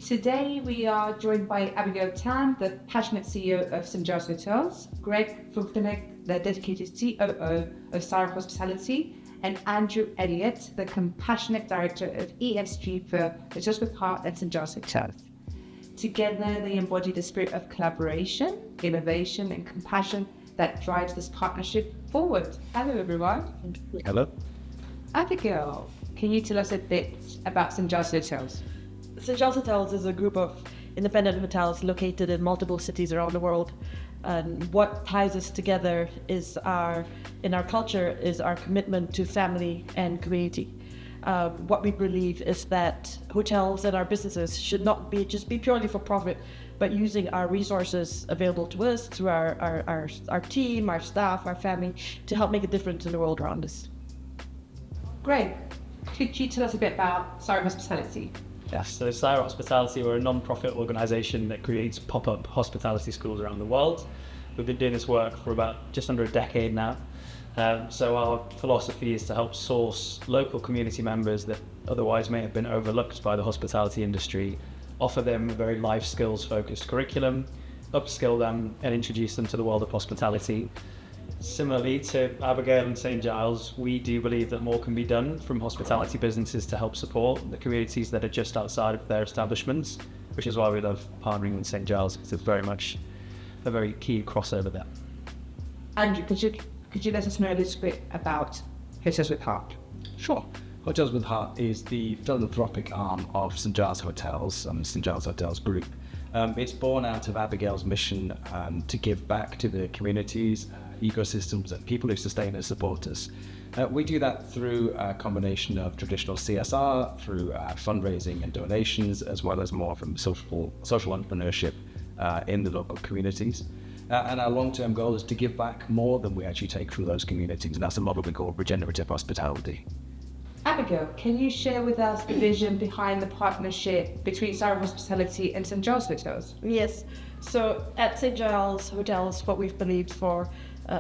Today we are joined by Abigail Tan, the passionate CEO of St. Giles Hotels, Greg Fulkenek, the dedicated COO of Saira Hospitality, and Andrew Elliott, the compassionate Director of ESG for Hotels with Heart and St. Giles Hotels. Together they embody the spirit of collaboration, innovation and compassion that drives this partnership forward. Hello everyone. Hello. Abigail, can you tell us a bit about St. Giles Hotels? St. Giles Hotels is a group of independent hotels located in multiple cities around the world. And what ties us together in our culture is our commitment to family and community. What we believe is that hotels and our businesses should not be purely for profit, but using our resources available to us through our team, our staff, our family to help make a difference in the world around us. Great. Could you tell us a bit about Saira Hospitality? Yes, so Saira Hospitality, we're a non-profit organisation that creates pop-up hospitality schools around the world. We've been doing this work for about just under a decade now. So our philosophy is to help source local community members that otherwise may have been overlooked by the hospitality industry, offer them a very life skills focused curriculum, upskill them and introduce them to the world of hospitality. Similarly to Abigail and St. Giles, we do believe that more can be done from hospitality businesses to help support the communities that are just outside of their establishments, which is why we love partnering with St. Giles. It's very much a very key crossover there. Andrew, could you let us know a little bit about Hotels with Heart? Sure. Hotels with Heart is the philanthropic arm of St. Giles Hotels, St. Giles Hotels Group. It's born out of Abigail's mission to give back to the communities, ecosystems and people who sustain and support us. We do that through a combination of traditional CSR, through fundraising and donations, as well as more from social entrepreneurship in the local communities. And our long-term goal is to give back more than we actually take through those communities, and that's a model we call regenerative hospitality. Abigail, can you share with us the vision behind the partnership between Saira Hospitality and St. Giles Hotels? Yes, so at St. Giles Hotels, what we've believed for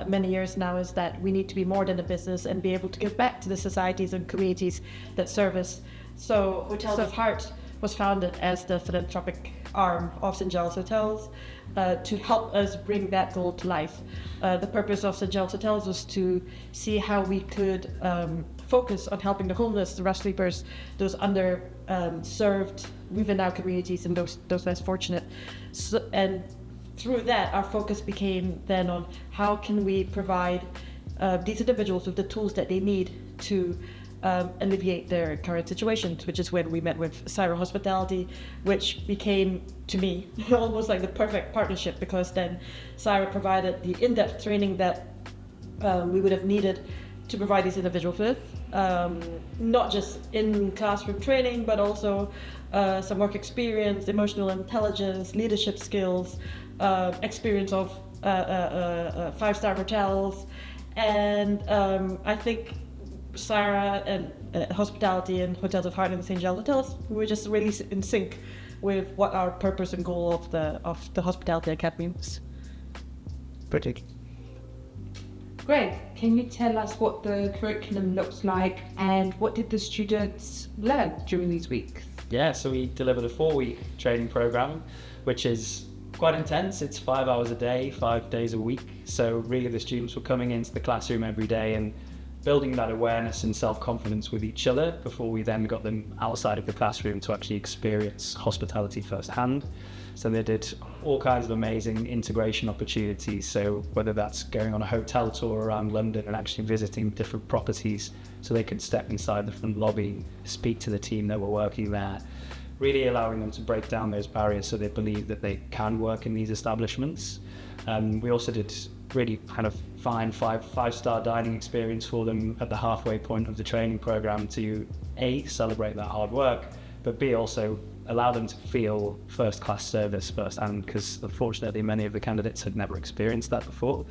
many years now is that we need to be more than a business and be able to give back to the societies and communities that serve us. So Hotels of Heart was founded as the philanthropic arm of St. Giles Hotels to help us bring that goal to life. The purpose of St. Giles Hotels was to see how we could focus on helping the homeless, the rest sleepers, those underserved within our communities and those less fortunate. And through that, our focus became then on how can we provide these individuals with the tools that they need to alleviate their current situations, which is when we met with Saira Hospitality, which became, to me, almost like the perfect partnership, because then Saira provided the in-depth training that we would have needed to provide these individuals with, not just in classroom training, but also some work experience, emotional intelligence, leadership skills, experience of 5-star hotels. And I think Saira and Hospitality and Hotels of Heart and St. Giles Hotels, we were just really in sync with what our purpose and goal of the Hospitality Academy was. Pretty. Greg, can you tell us what the curriculum looks like and what did the students learn during these weeks? Yeah, so we delivered a 4-week training program, which is quite intense. It's 5 hours a day, 5 days a week. So really the students were coming into the classroom every day and building that awareness and self-confidence with each other before we then got them outside of the classroom to actually experience hospitality firsthand. So they did all kinds of amazing integration opportunities. So whether that's going on a hotel tour around London and actually visiting different properties so they could step inside the front lobby, speak to the team that were working there, really allowing them to break down those barriers so they believe that they can work in these establishments. We also did really kind of fine five-star dining experience for them at the halfway point of the training program to A, celebrate that hard work, but B, also allow them to feel first-class service firsthand, because unfortunately many of the candidates had never experienced that before.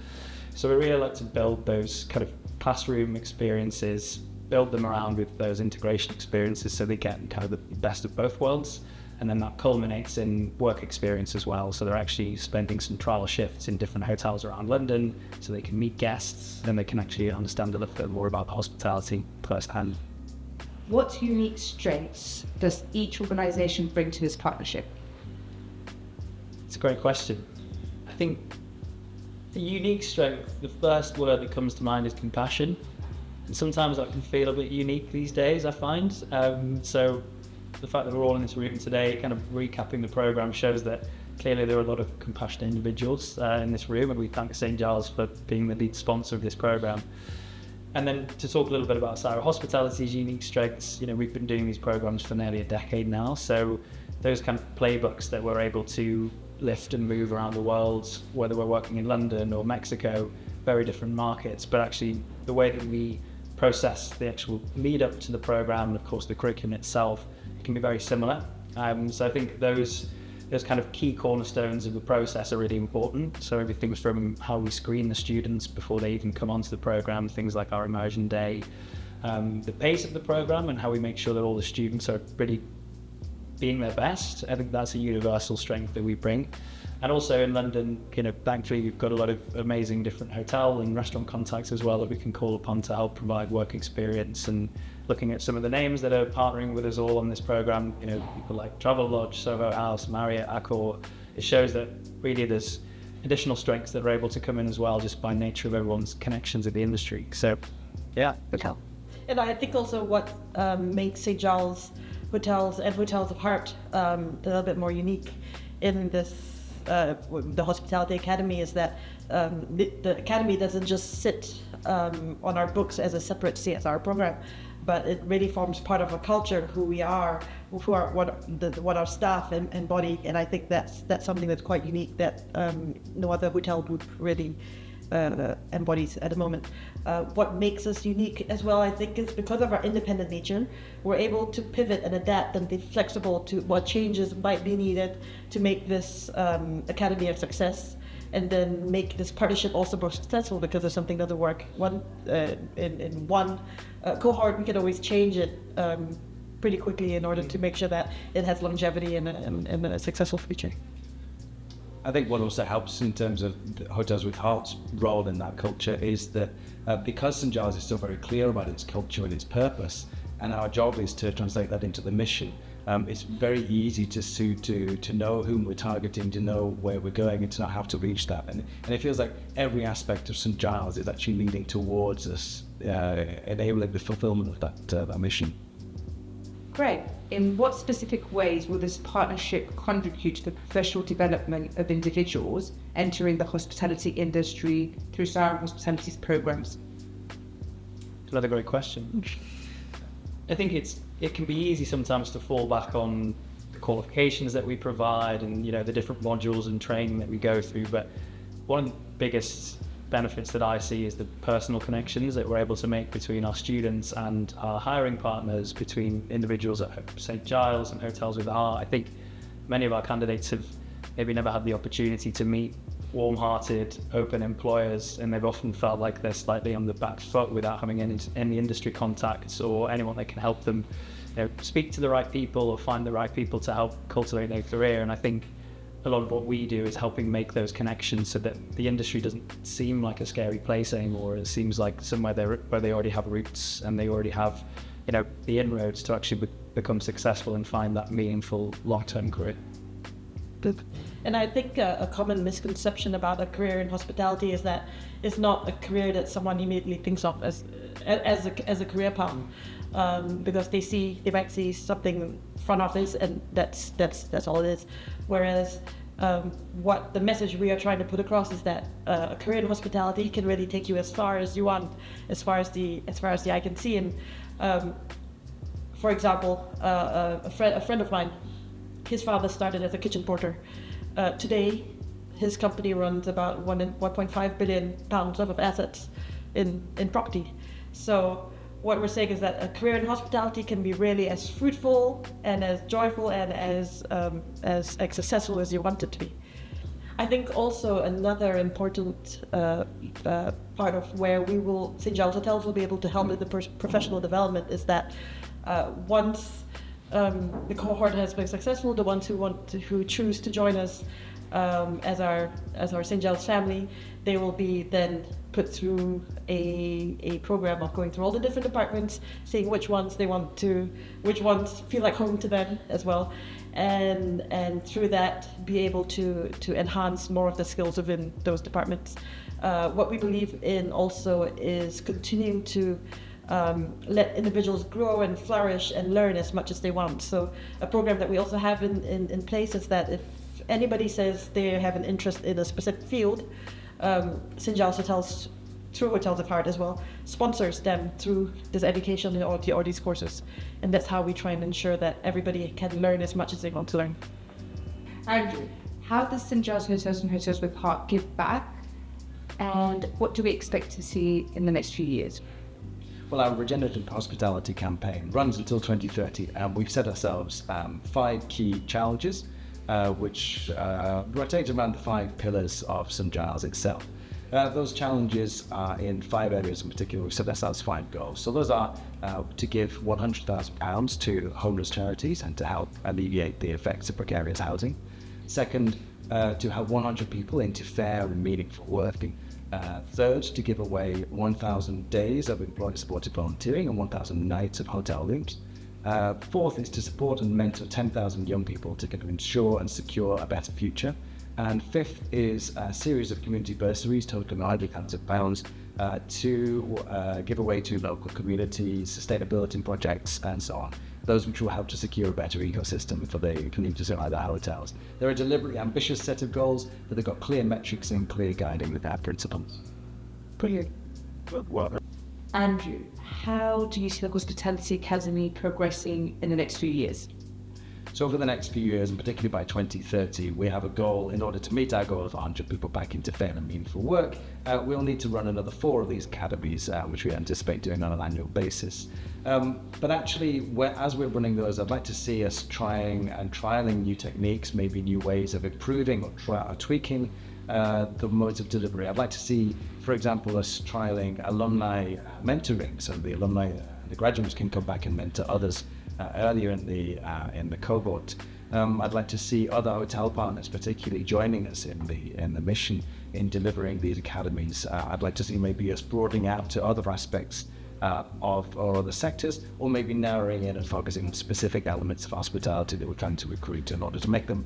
So we really like to build those kind of classroom experiences, build them around with those integration experiences so they get kind of the best of both worlds. And then that culminates in work experience as well. So they're actually spending some trial shifts in different hotels around London so they can meet guests and they can actually understand a little bit more about the hospitality firsthand. what unique strengths does each organisation bring to this partnership? It's a great question. I think the unique strength, the first word that comes to mind is compassion. And sometimes that can feel a bit unique these days, I find. So the fact that we're all in this room today, kind of recapping the programme, shows that clearly there are a lot of compassionate individuals in this room, and we thank St. Giles for being the lead sponsor of this programme. And then to talk a little bit about Saira Hospitality's unique strengths, we've been doing these programs for nearly a decade now, so those kind of playbooks that we're able to lift and move around the world, whether we're working in London or Mexico, very different markets, but actually the way that we process the actual lead up to the program and of course the curriculum itself can be very similar. So I think those kind of key cornerstones of the process are really important. So everything from how we screen the students before they even come onto the program, things like our immersion day, the pace of the program and how we make sure that all the students are really being their best. I think that's a universal strength that we bring. And also in London, thankfully we've got a lot of amazing different hotel and restaurant contacts as well that we can call upon to help provide work experience. And looking at some of the names that are partnering with us all on this program, people like Travelodge, Soho House, Marriott, Accor, it shows that really there's additional strengths that are able to come in as well just by nature of everyone's connections in the industry. So yeah. Okay. And I think also what makes St. Giles Hotels and Hotels of Heart a little bit more unique in this the Hospitality Academy is that the Academy doesn't just sit on our books as a separate CSR program, but it really forms part of a culture, who we are, what our staff embody, and I think that's something that's quite unique that no other hotel group really embodies at the moment. What makes us unique as well, I think, is because of our independent nature, we're able to pivot and adapt and be flexible to what changes might be needed to make this academy a success, and then make this partnership also more successful, because if something doesn't work in one cohort, we can always change it pretty quickly in order to make sure that it has longevity and a successful future. I think what also helps in terms of the Hotels with Heart's role in that culture is that because St. Giles is still very clear about its culture and its purpose, and our job is to translate that into the mission, it's very easy to know whom we're targeting, to know where we're going, and to know how to reach that. And it feels like every aspect of St. Giles is actually leading towards us, enabling the fulfillment of that mission. Great. In what specific ways will this partnership contribute to the professional development of individuals entering the hospitality industry through Saira Hospitality's programs? Another great question. I think it can be easy sometimes to fall back on the qualifications that we provide and the different modules and training that we go through, but one of the biggest benefits that I see is the personal connections that we're able to make between our students and our hiring partners, between individuals at St. Giles and Hotels with Heart. I think many of our candidates have maybe never had the opportunity to meet warm-hearted, open employers, and they've often felt like they're slightly on the back foot without having any industry contacts or anyone that can help them speak to the right people or find the right people to help cultivate their career. And I think a lot of what we do is helping make those connections so that the industry doesn't seem like a scary place anymore. It seems like somewhere where they already have roots and they already have, the inroads to actually become successful and find that meaningful long-term career. And I think a common misconception about a career in hospitality is that it's not a career that someone immediately thinks of as a career path, because they might see something front office and that's all it is. Whereas what the message we are trying to put across is that a career in hospitality can really take you as far as you want, as far as the eye can see. And for example, a friend of mine, his father started as a kitchen porter. Today, his company runs about 1.5 billion pounds worth of assets in property. So what we're saying is that a career in hospitality can be really as fruitful and as joyful and as successful as you want it to be. I think also another important part of where St. Giles Hotels will be able to help with the professional development is that once the cohort has been successful, the ones who choose to join us as our St. Giles family, they will be then put through a program of going through all the different departments, seeing which ones feel like home to them as well, and through that be able to enhance more of the skills within those departments. What we believe in also is continuing to let individuals grow and flourish and learn as much as they want. So a program that we also have in place is that if anybody says they have an interest in a specific field, St. Giles Hotels, through Hotels of Heart as well, sponsors them through this education or these courses. And that's how we try and ensure that everybody can learn as much as they want to learn. Andrew, how does St. Giles Hotels and Hotels with Heart give back? And what do we expect to see in the next few years? Well, our regenerative hospitality campaign runs until 2030, and we've set ourselves 5 key challenges, which rotate around the 5 pillars of St. Giles itself. Those challenges are in 5 areas in particular. We've set ourselves 5 goals. So those are to give £100,000 to homeless charities and to help alleviate the effects of precarious housing. Second, to have 100 people into fair and meaningful working. Third, to give away 1,000 days of employer-supported volunteering and 1,000 nights of hotel rooms. Fourth is to support and mentor 10,000 young people to ensure and secure a better future. And fifth is a series of community bursaries totaling £100,000 to give away to local communities, sustainability projects, and so on. Those which will help to secure a better ecosystem for the communities like the hotels. They're a deliberately ambitious set of goals, but they've got clear metrics and clear guiding with our principles. Brilliant. Andrew, how do you see the Hospitality Academy progressing in the next few years? So over the next few years, and particularly by 2030, we have a goal. In order to meet our goal of 100 people back into fair and meaningful work, we'll need to run another 4 of these academies, which we anticipate doing on an annual basis. But actually, as we're running those, I'd like to see us trialing new techniques, maybe new ways of improving or tweaking the modes of delivery. I'd like to see, for example, us trialing alumni mentoring, so the alumni, the graduates can come back and mentor others earlier in the cohort. I'd like to see other hotel partners, particularly, joining us in the mission in delivering these academies. I'd like to see maybe us broadening out to other aspects of or other sectors, or maybe narrowing in and focusing on specific elements of hospitality that we're trying to recruit in order to make them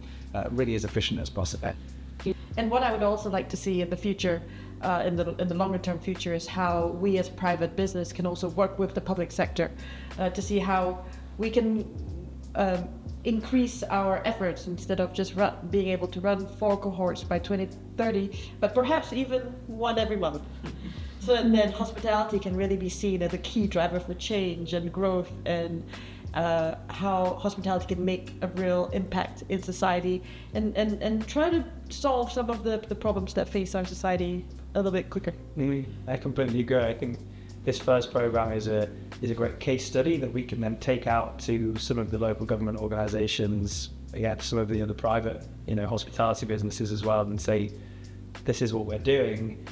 really as efficient as possible. And what I would also like to see in the future, in the longer term future, is how we as private business can also work with the public sector to see how we can increase our efforts instead of just being able to run 4 cohorts by 2030, but perhaps even 1 every month. So then hospitality can really be seen as a key driver for change and growth, and how hospitality can make a real impact in society and try to solve some of the problems that face our society a little bit quicker. I completely agree. I think this first program is a great case study that we can then take out to some of the local government organisations, some of the other private, hospitality businesses as well, and say, this is what we're doing.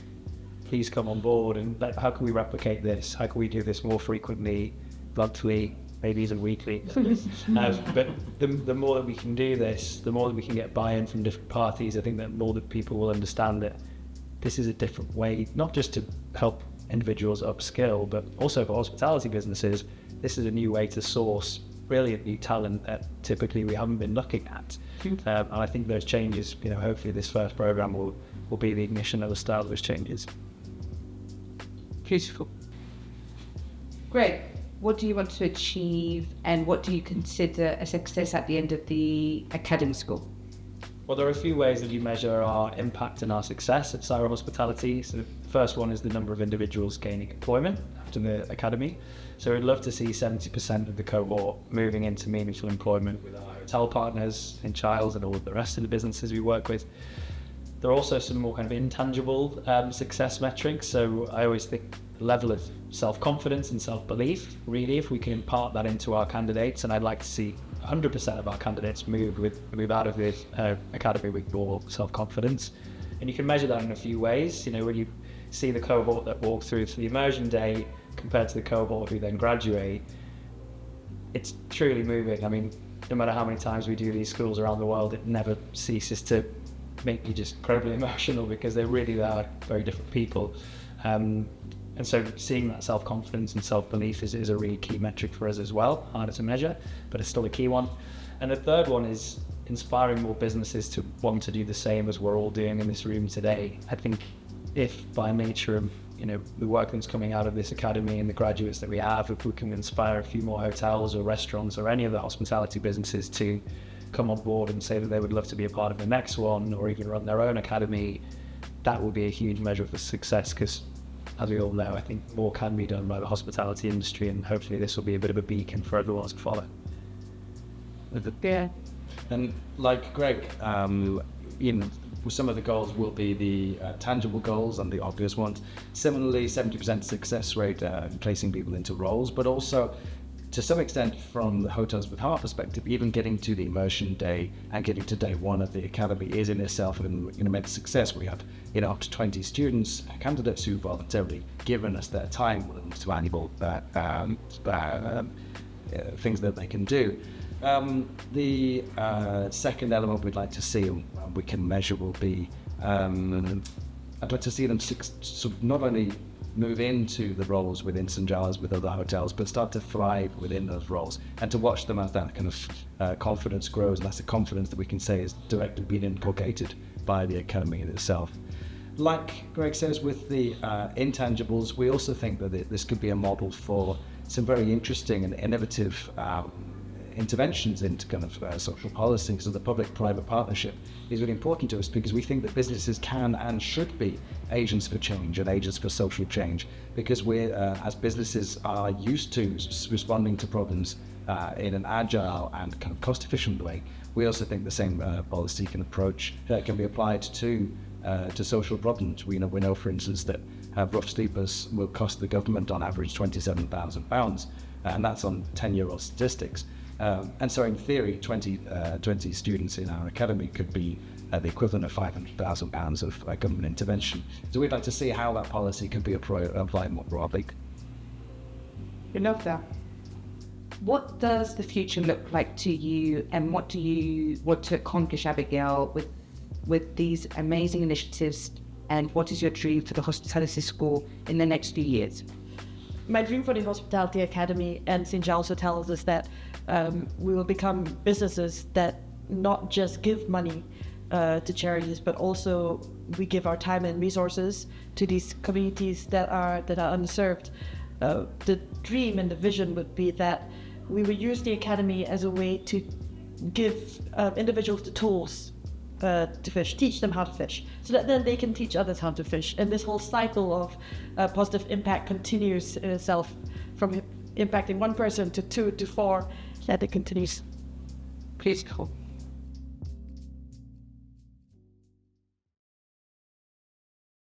Please come on board, and how can we replicate this? How can we do this more frequently, monthly, maybe even weekly? But the more that we can do this, the more that we can get buy-in from different parties. I think that more that people will understand that this is a different way, not just to help individuals upskill, but also for hospitality businesses. This is a new way to source brilliant new talent that typically we haven't been looking at. And I think those changes, hopefully this first program will be the ignition of the start of those changes. Beautiful. Greg, what do you want to achieve, and what do you consider a success at the end of the academy school? Well, there are a few ways that you measure our impact and our success at Saira Hospitality. So the first one is the number of individuals gaining employment after the academy. So we'd love to see 70% of the cohort moving into meaningful employment with our hotel partners in Giles and all of the rest of the businesses we work with. There are also some more kind of intangible success metrics. So I always think the level of self-confidence and self-belief, really, if we can impart that into our candidates, and I'd like to see 100% of our candidates move out of this academy with more self-confidence. And you can measure that in a few ways. When you see the cohort that walk through to the immersion day compared to the cohort who then graduate, it's truly moving. I mean, no matter how many times we do these schools around the world, it never ceases to make me just incredibly emotional, because they really are very different people. And so seeing that self-confidence and self-belief is a really key metric for us as well, harder to measure, but it's still a key one. And the third one is inspiring more businesses to want to do the same as we're all doing in this room today. I think if by nature of the work that's coming out of this academy and the graduates that we have, if we can inspire a few more hotels or restaurants or any of the hospitality businesses to come on board and say that they would love to be a part of the next one, or even run their own academy, that will be a huge measure of success, because as we all know, I think more can be done by the hospitality industry, and hopefully this will be a bit of a beacon for everyone to follow. Yeah. And like Greg, some of the goals will be the tangible goals and the obvious ones. Similarly, 70% success rate in placing people into roles, but also to some extent from the Hotels with Heart perspective, even getting to the immersion day and getting to day one of the academy is in itself an immense success. We have up to 20 students, candidates who voluntarily given us their time with valuable things that they can do. The second element we'd like to see and we can measure will be, I'd like to see them sort of not only move into the roles within St. Giles with other hotels, but start to thrive within those roles, and to watch them as that kind of confidence grows. And that's the confidence that we can say is directly being inculcated by the academy itself. Like Greg says, with the intangibles, we also think that this could be a model for some very interesting and innovative interventions into kind of social policy. So the public-private partnership is really important to us, because we think that businesses can and should be agents for change and agents for social change, because we as businesses are used to responding to problems in an agile and kind of cost-efficient way. We also think the same policy can be applied to social problems. We know, for instance, that rough sleepers will cost the government on average £27,000, and that's on 10-year-old statistics. And so in theory, 20 students in our academy could be the equivalent of £500,000 of government intervention. So we'd like to see how that policy can be applied more broadly. I love that. What does the future look like to you, and what do you want to accomplish, Abigail, with these amazing initiatives, and what is your dream for the hospitality school in the next few years? My dream for the Hospitality Academy and St. Giles Hotels is that we will become businesses that not just give money to charities, but also we give our time and resources to these communities that are unserved. The dream and the vision would be that we would use the academy as a way to give individuals the tools to fish, teach them how to fish, so that then they can teach others how to fish. And this whole cycle of positive impact continues in itself, from impacting one person to 2 to 4, that it continues. Please go.